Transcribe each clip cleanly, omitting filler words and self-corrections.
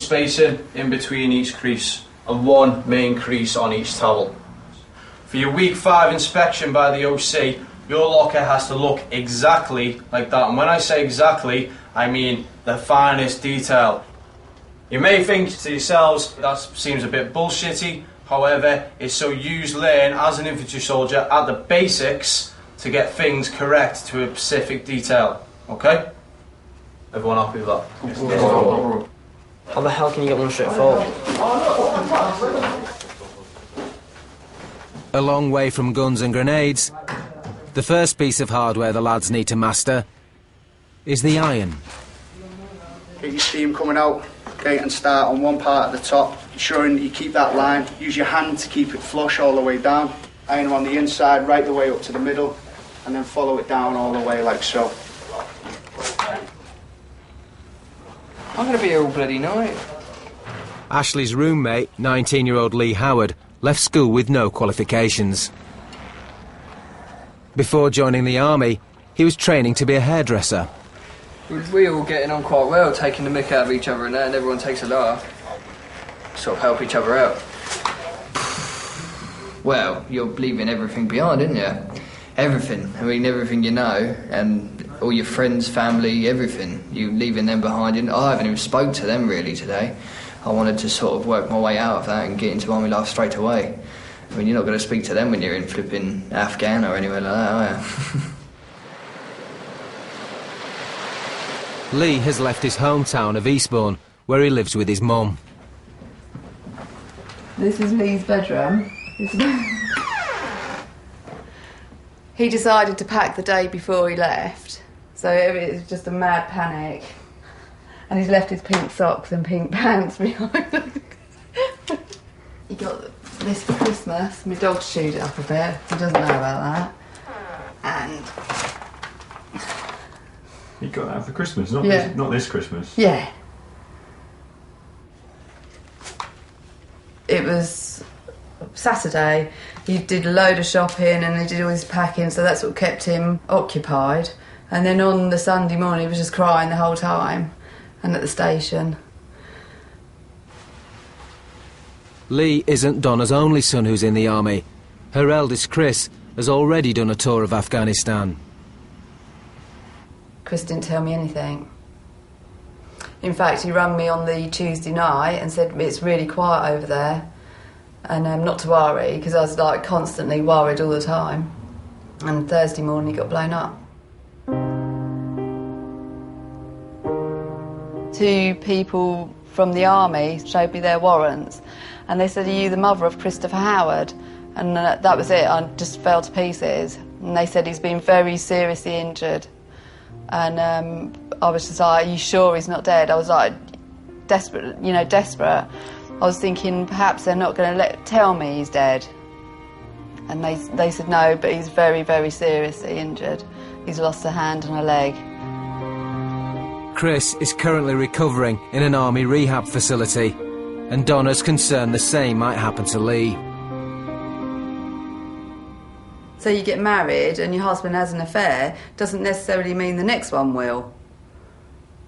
spacing in between each crease and one main crease on each towel. For your week 5 inspection by the OC, your locker has to look exactly like that. And when I say exactly, I mean the finest detail. You may think to yourselves, that seems a bit bullshitty. However, it's so you learn as an infantry soldier at the basics to get things correct to a specific detail. Okay? Everyone happy with that? Yeah. How the hell can you get one straight forward? A long way from guns and grenades, the first piece of hardware the lads need to master is the iron. Get your steam coming out, okay, and start on one part at the top, ensuring that you keep that line. Use your hand to keep it flush all the way down. Iron on the inside, right the way up to the middle, and then follow it down all the way like so. I'm going to be here all bloody night. Ashley's roommate, 19-year-old Lee Howard, left school with no qualifications. Before joining the army, he was training to be a hairdresser. We all getting on quite well, taking the mick out of each other and that, and everyone takes a laugh. Sort of help each other out. Well, you're leaving everything behind, aren't you? Everything. I mean, everything you know, and all your friends, family, everything. You're leaving them behind. And I haven't even spoke to them really today. I wanted to sort of work my way out of that and get into army life straight away. I mean, you're not going to speak to them when you're in flipping Afghan or anywhere like that, are you? Lee has left his hometown of Eastbourne, where he lives with his mum. This is Lee's bedroom. He decided to pack the day before he left, so it was just a mad panic. And he's left his pink socks and pink pants behind. He got this for Christmas. My dog chewed it up a bit. He doesn't know about that. And you got that for Christmas, not this Christmas. Yeah. It was Saturday. He did a load of shopping and he did all his packing, so that's what kept him occupied. And then on the Sunday morning, he was just crying the whole time, and at the station. Lee isn't Donna's only son who's in the army. Her eldest, Chris, has already done a tour of Afghanistan. Chris didn't tell me anything. In fact, he rang me on the Tuesday night and said it's really quiet over there, and not to worry, because I was like constantly worried all the time. And Thursday morning he got blown up. 2 people from the army showed me their warrants, and they said, "Are you the mother of Christopher Howard?" And that was it. I just fell to pieces. And they said he's been very seriously injured. And I was just like, "Are you sure he's not dead?" I was like, desperate, desperate. I was thinking perhaps they're not going to tell me he's dead. And they said no, but he's very, very seriously injured. He's lost a hand and a leg. Chris is currently recovering in an army rehab facility, and Donna's concerned the same might happen to Lee. So you get married and your husband has an affair, doesn't necessarily mean the next one will.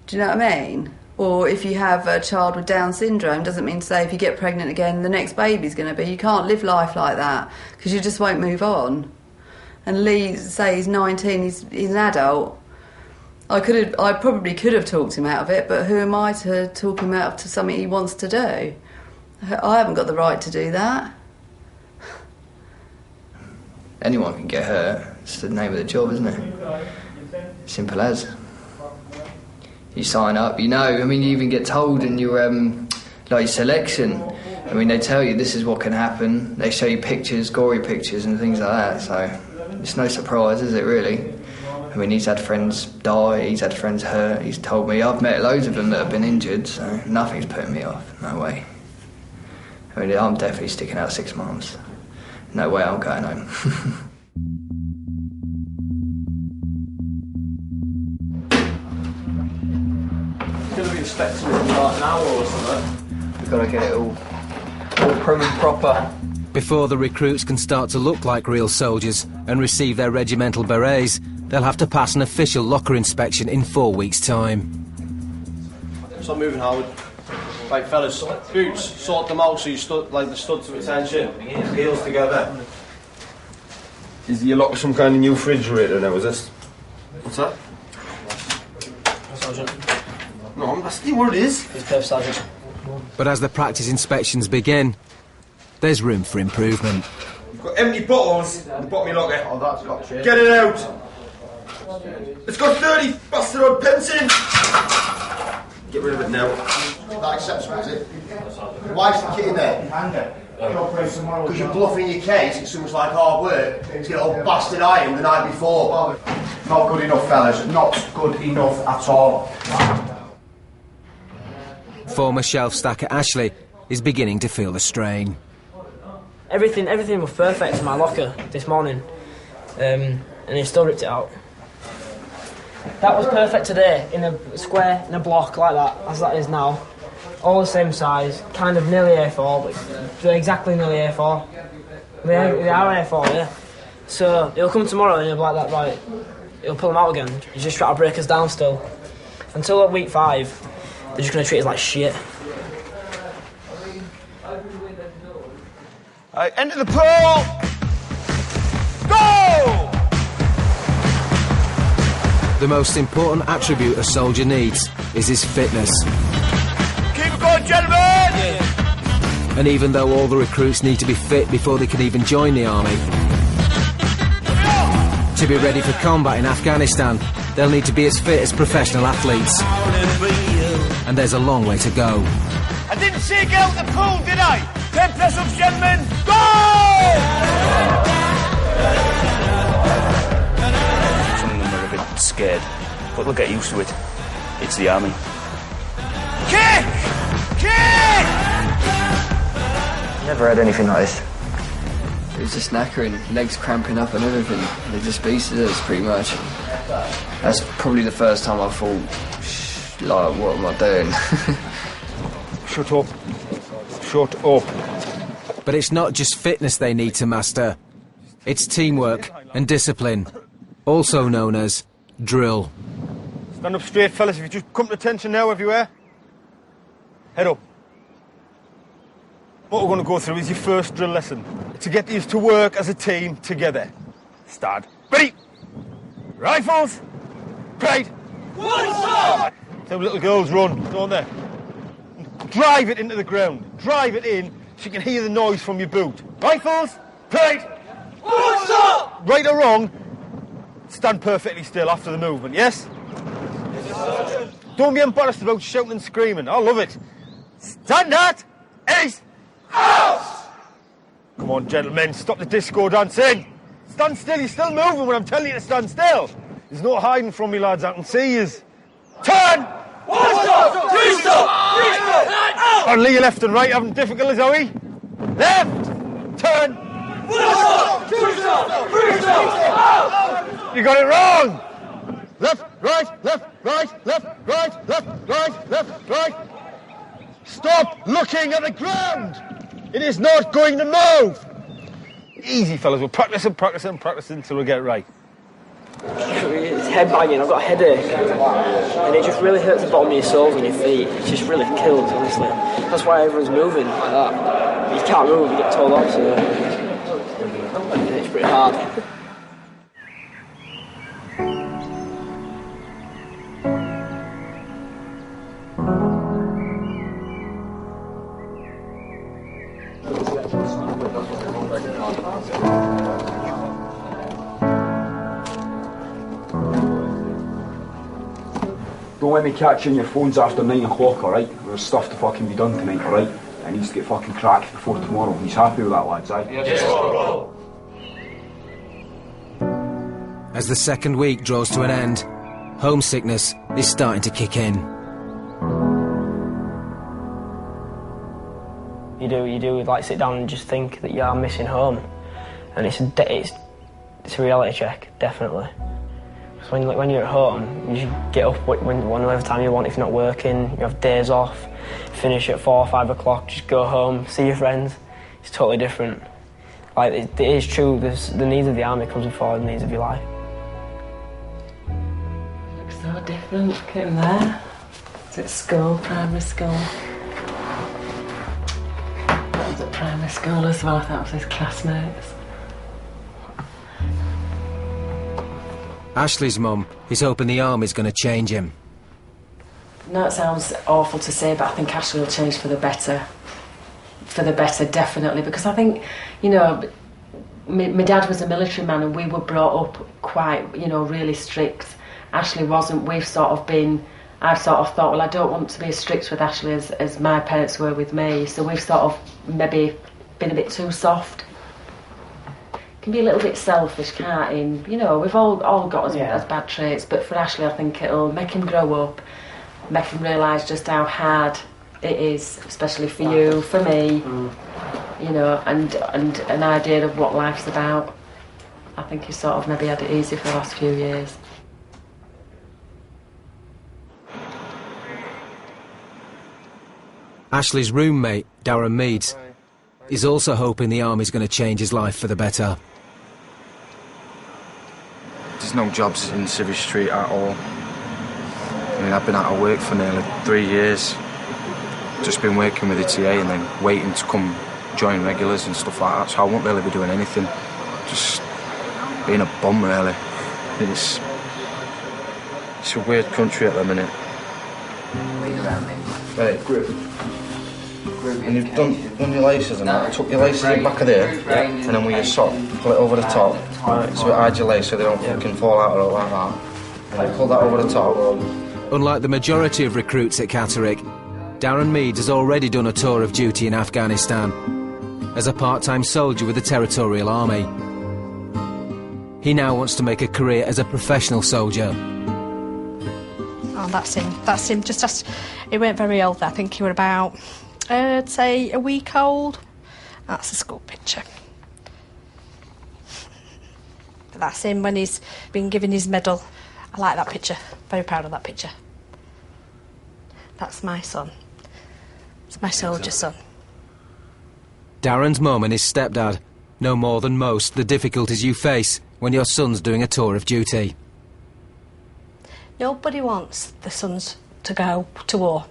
Do you know what I mean? Or if you have a child with Down syndrome, doesn't mean to say if you get pregnant again, the next baby's going to be. You can't live life like that, because you just won't move on. And Lee, say he's 19, he's an adult. I probably could have talked him out of it, but who am I to talk him out to something he wants to do? I haven't got the right to do that. Anyone can get hurt. It's the name of the job, isn't it? Simple as. You sign up, you even get told in your selection. I mean, they tell you this is what can happen. They show you pictures, gory pictures and things like that, so it's no surprise, is it, really? I mean, he's had friends die, he's had friends hurt, he's told me. I've met loads of them that have been injured, so nothing's putting me off, no way. I mean, I'm definitely sticking out 6 months. No way I'm going home. Going to be inspecting it in like an hour or something. We've got to get it all prim and proper. Before the recruits can start to look like real soldiers and receive their regimental berets, they'll have to pass an official locker inspection in 4 weeks' time. Stop moving, Howard. Right, fellas, boots, sort them out so you stood like the stud to attention. Heels together. Is the lock some kind of new refrigerator now, is this? What's that? Sergeant. No, I'm asking what it is. It's Perf Sergeant. But as the practice inspections begin, there's room for improvement. You've got empty bottles at the bottom of your locker. Oh, that's got shit. Get it out! It's got 30 bastard odd pence in! Get rid of it now. That acceptable, is it? Why is the kit in there? Because you're bluffing your case, it's so much like hard work to get all bastard iron the night before. Not good enough, fellas. Not good enough at all. Former shelf stacker Ashley is beginning to feel the strain. Everything was perfect in my locker this morning, and he still ripped it out. That was perfect today, in a square, in a block like that, as that is now. All the same size, kind of nearly A4, but they're exactly nearly A4. They are A4, yeah. So he'll come tomorrow and he'll be like that, right, he'll pull them out again. He's just trying to break us down still. Until at week 5, they're just going to treat us like shit. Alright, enter the pool! Go! The most important attribute a soldier needs is his fitness. Keep it going, gentlemen! And even though all the recruits need to be fit before they can even join the army, to be ready for combat in Afghanistan, they'll need to be as fit as professional athletes. And there's a long way to go. I didn't say get out the pool, did I? 10 press-ups, gentlemen! Go! Some of them are a bit scared, but they'll get used to it. It's the army. Kick! Kick! Never had anything like this. It was just knackering, legs cramping up and everything. They just beasted us pretty much. That's probably the first time I thought, like, what am I doing? Shut up. Shut up. But it's not just fitness they need to master. It's teamwork and discipline, also known as drill. Stand up straight, fellas. If you just come to attention now everywhere. Head up. What we're going to go through is your first drill lesson. To get you to work as a team together. Start. Ready. Rifles. Parade. Some little girls run, don't they? Drive it into the ground. Drive it in so you can hear the noise from your boot. Rifles. Parade. Right or wrong, stand perfectly still after the movement, yes? Don't be embarrassed about shouting and screaming. I love it. Stand at ease. Out! Come on, gentlemen, stop the disco dancing. Stand still, you're still moving when I'm telling you to stand still. There's no hiding from me, lads, I can see yous. Turn! One stop! Three stop! Three stop! And Lee, left and right having difficulties, are we? Left! Turn! One stop! Two stop! Three stop! You got it wrong! Left, right, left, right, left, right, left, right, left, right. Stop looking at the ground! It is not going to move! Easy, fellas, we'll practice and practice and practice until we get it right. It's head banging, I've got a headache, and it just really hurts the bottom of your soles and your feet. It just really kills, honestly. That's why everyone's moving like that. You can't move, you get told off, so it's pretty hard. Don't let me catch you on your phones after 9 o'clock, alright? There's stuff to fucking be done tonight, alright? It needs to get fucking cracked before tomorrow. He's happy with that, lads, aye? Yes, bro. As the second week draws to an end, homesickness is starting to kick in. You do like sit down and just think that you are missing home, and it's a reality check, definitely. So when you're at home, you should get up whenever time you want if you're not working. You have days off, finish at 4 or 5 o'clock, just go home, see your friends. It's totally different. Like it is true. The needs of the army comes before the needs of your life. Looks so different looking there. It's at school, primary school. the school as well, I thought it was his classmates. Ashley's mum is hoping the army's going to change him. No, it sounds awful to say, but I think Ashley will change for the better. For the better, definitely, because I think, you know, my dad was a military man and we were brought up quite, you know, really strict. Ashley wasn't. I've sort of thought, well, I don't want to be as strict with Ashley as my parents were with me, so we've sort of maybe been a bit too soft. Can be a little bit selfish, can't it? You know, we've all got as bad traits, but for Ashley I think it'll make him grow up, make him realise just how hard it is, especially for you, for me, you know, and an idea of what life's about. I think he's sort of maybe had it easy for the last few years. Ashley's roommate, Darren Meads, is also hoping the army's going to change his life for the better. There's no jobs in Civvy Street at all. I mean, I've been out of work for nearly 3 years. Just been working with the TA and then waiting to come join regulars and stuff like that, so I won't really be doing anything. Just being a bum, really. It's a weird country at the minute. Right, and you've done your laces and that. Tuck your laces in back of there, and then with your sock, pull it over the top, so it hides your lace so they don't fucking fall out or like that. And then pull that over the top. Unlike the majority of recruits at Catterick, Darren Meads has already done a tour of duty in Afghanistan as a part-time soldier with the Territorial Army. He now wants to make a career as a professional soldier. Oh, that's him. He weren't very old. I think he was about, I'd say, a week old. That's a school picture. But that's him when he's been given his medal. I like that picture. Very proud of that picture. That's my son. It's my soldier son. Darren's mum and his stepdad know more than most the difficulties you face when your son's doing a tour of duty. Nobody wants the sons to go to war.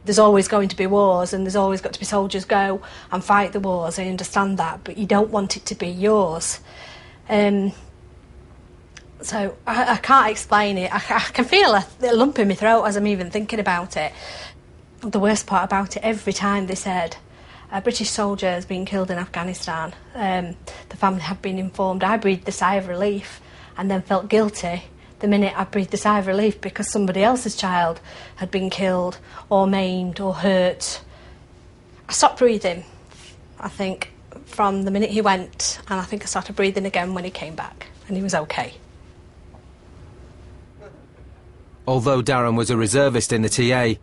There's always going to be wars and there's always got to be soldiers go and fight the wars, I understand that, but you don't want it to be yours. So I can't explain it. I can feel a lump in my throat as I'm even thinking about it. The worst part about it, every time they said a British soldier has been killed in Afghanistan, the family had been informed, I breathed a sigh of relief and then felt guilty the minute I breathed a sigh of relief because somebody else's child had been killed or maimed or hurt. I stopped breathing, I think, from the minute he went, and I think I started breathing again when he came back, and he was okay. Although Darren was a reservist in the TA,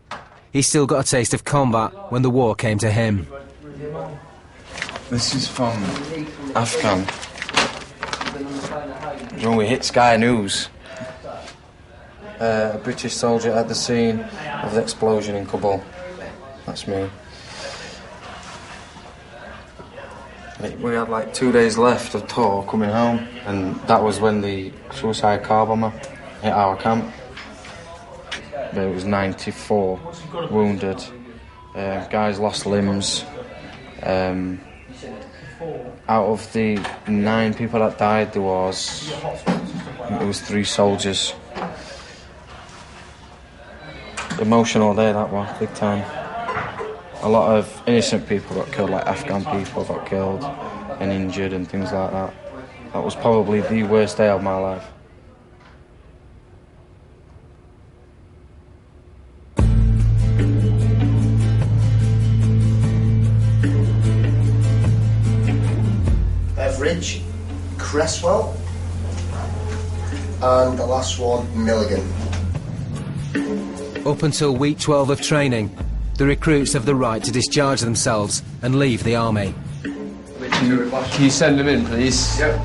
he still got a taste of combat when the war came to him. This is from Afghan. When we hit Sky News, a British soldier at the scene of the explosion in Kabul. That's me. We had like 2 days left of tour coming home, and that was when the suicide car bomber hit our camp. There was 94 wounded. Guys lost limbs. Out of the 9 people that died, there was 3 soldiers. Emotional day, that was, big time. A lot of innocent people got killed, like Afghan people got killed and injured and things like that. That was probably the worst day of my life. Everidge, Cresswell, and the last one, Milligan. Up until week 12 of training, the recruits have the right to discharge themselves and leave the army. Can you send them in, please? Yep.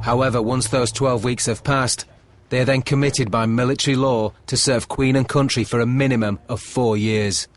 However, once those 12 weeks have passed, they are then committed by military law to serve Queen and country for a minimum of 4 years.